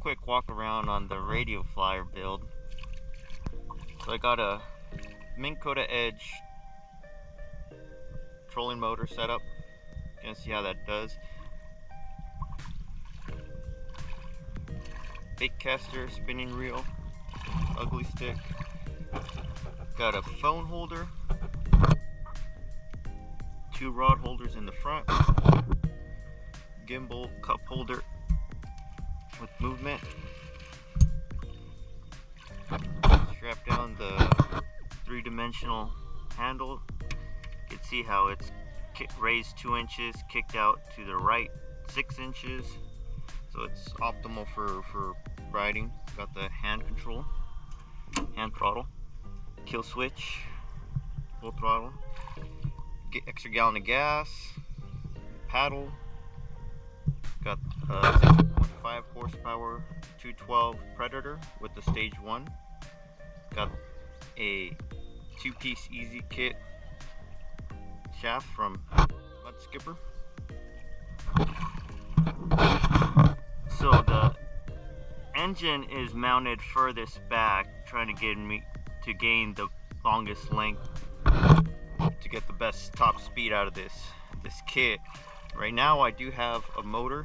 quick walk around on the Radioflyer build. So I got a Minn Kota Edge trolling motor setup. Gonna see how that does. Bait caster, spinning reel, ugly stick. Got a phone holder, 2 rod holders in the front, gimbal cup holder with movement. Strap down the 3-dimensional handle. You can see how it's raised 2 inches, kicked out to the right 6 inches. So it's optimal for riding. Got the hand control, hand throttle, kill switch, full throttle, get extra gallon of gas, paddle. Got a 6.5 horsepower 212 Predator with the stage 1. Got a 2-piece easy kit shaft from Mudskipper. So the engine is mounted furthest back, trying to gain the longest length to get the best top speed out of this kit. Right now I do have a motor,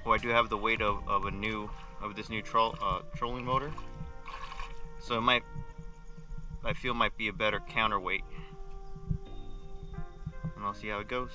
or I do have the weight of this new trolling motor. So I feel might be a better counterweight. And I'll see how it goes.